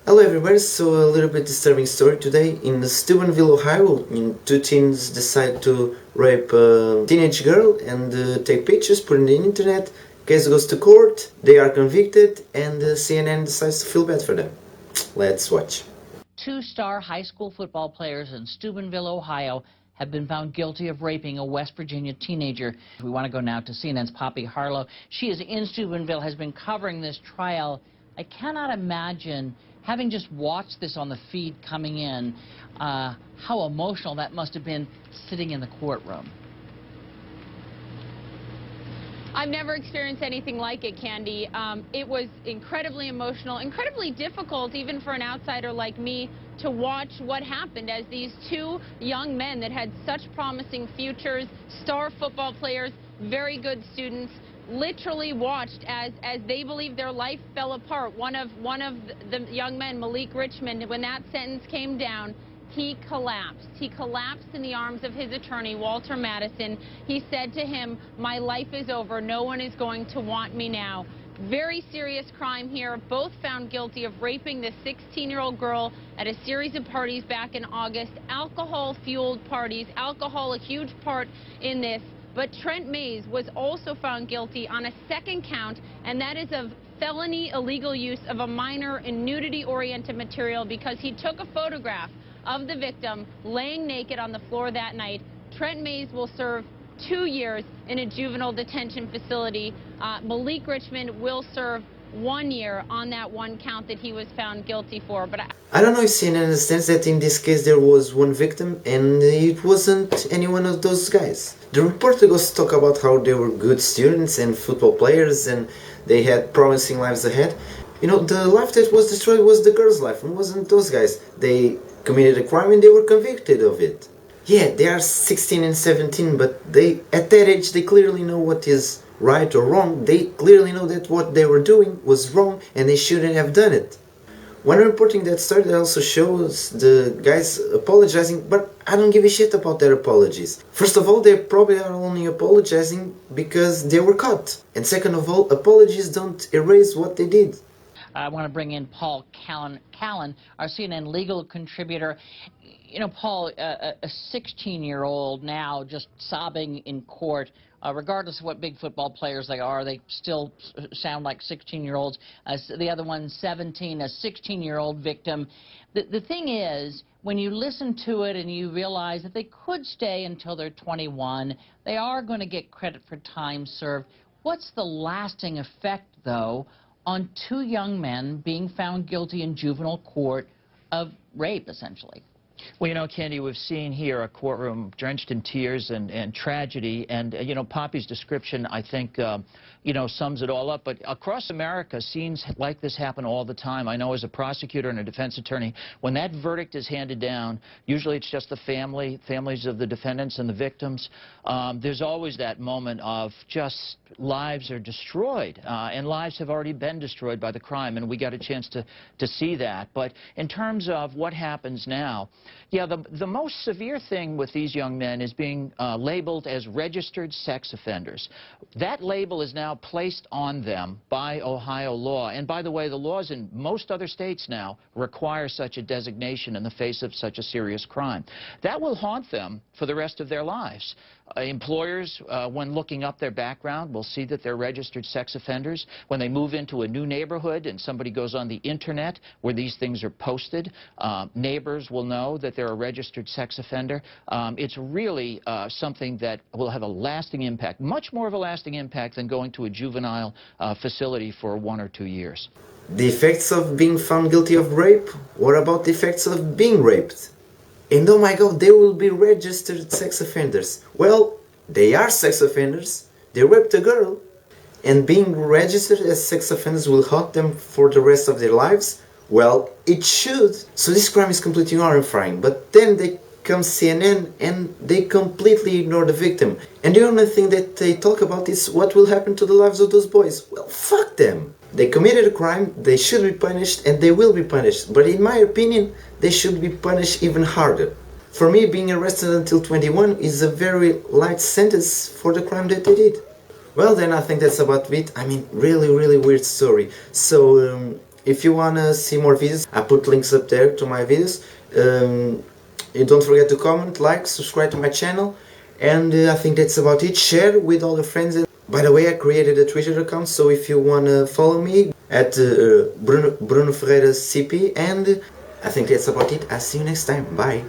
Hello everybody, so a little bit disturbing story today. In Steubenville, Ohio, two teens decide to rape a teenage girl and take pictures, put it on the internet. Case goes to court, they are convicted, and CNN decides to feel bad for them. Let's watch. Two-star high school football players in Steubenville, Ohio, have been found guilty of raping a West Virginia teenager. We want to go now to CNN's Poppy Harlow. She is in Steubenville, has been covering this trial. I cannot imagine, having just watched this on the feed coming in, how emotional that must have been sitting in the courtroom. I've never experienced anything like it, Candy. It was incredibly emotional, incredibly difficult even for an outsider like me to watch what happened as these two young men that had such promising futures, star football players, very good students, literally watched as they believed their life fell apart. One of the young men, Malik Richmond, when that sentence came down, he collapsed. He collapsed in the arms of his attorney, Walter Madison. He said to him, "My life is over. No one is going to want me now." Very serious crime here. Both found guilty of raping the 16-year-old girl at a series of parties back in August. Alcohol-fueled parties. Alcohol, a huge part in this. But Trent Mays was also found guilty on a second count, and that is of felony illegal use of a minor in nudity-oriented material because he took a photograph of the victim laying naked on the floor that night. Trent Mays will serve 2 years in a juvenile detention facility. Malik Richmond will serve 1 year on that one count that he was found guilty for. But I don't know if CNN understands that in this case there was one victim and it wasn't any one of those guys. The reporter goes to talk about how they were good students and football players and they had promising lives ahead. You know, the life that was destroyed was the girl's life and wasn't those guys. They committed a crime and they were convicted of it. Yeah, they are 16 and 17, but at that age they clearly know what is right or wrong. They clearly know that what they were doing was wrong and they shouldn't have done it. When reporting that story, it also shows the guys apologizing, but I don't give a shit about their apologies. First of all, they probably are only apologizing because they were caught. And second of all, apologies don't erase what they did. I want to bring in Paul Callan, our CNN legal contributor. You know, Paul, a 16-year-old now just sobbing in court, regardless of what big football players they are, they still sound like 16-year-olds. The other one, 17, a 16-year-old victim. The thing is, when you listen to it and you realize that they could stay until they're 21, they are going to get credit for time served. What's the lasting effect, though, on two young men being found guilty in juvenile court of rape, essentially? Well, you know, Candy, we've seen here a courtroom drenched in tears and tragedy, and, you know, Poppy's description, I think, you know, sums it all up. But across America, scenes like this happen all the time. I know as a prosecutor and a defense attorney, when that verdict is handed down, usually it's just the families of the defendants and the victims. There's always that moment of just lives are destroyed, and lives have already been destroyed by the crime, and we got a chance to see that. But in terms of what happens now, yeah, the most severe thing with these young men is being labeled as registered sex offenders. That label is now placed on them by Ohio law. And by the way, the laws in most other states now require such a designation in the face of such a serious crime. That will haunt them for the rest of their lives. Employers, when looking up their background, will see that they're registered sex offenders. When they move into a new neighborhood and somebody goes on the internet where these things are posted, neighbors will know that they're a registered sex offender. It's really something that will have a lasting impact, much more of a lasting impact than going to a juvenile facility for 1 or 2 years. The effects of being found guilty of rape? What about the effects of being raped? And oh my god, they will be registered sex offenders. Well, they are sex offenders. They raped a girl. And being registered as sex offenders will haunt them for the rest of their lives? Well, it should. So this crime is completely horrifying. But then they come CNN and they completely ignore the victim. And the only thing that they talk about is what will happen to the lives of those boys. Well, fuck them. They committed a crime, they should be punished, and they will be punished. But in my opinion, they should be punished even harder. For me, being arrested until 21 is a very light sentence for the crime that they did. Well, then I think that's about it. I mean, really weird story. So, If you wanna see more videos, I put links up there to my videos. You don't forget to comment, like, subscribe to my channel, and I think that's about it. Share with all your friends. By the way, I created a Twitter account, so if you wanna follow me at Bruno Ferreira CP, and I think that's about it. I'll see you next time. Bye.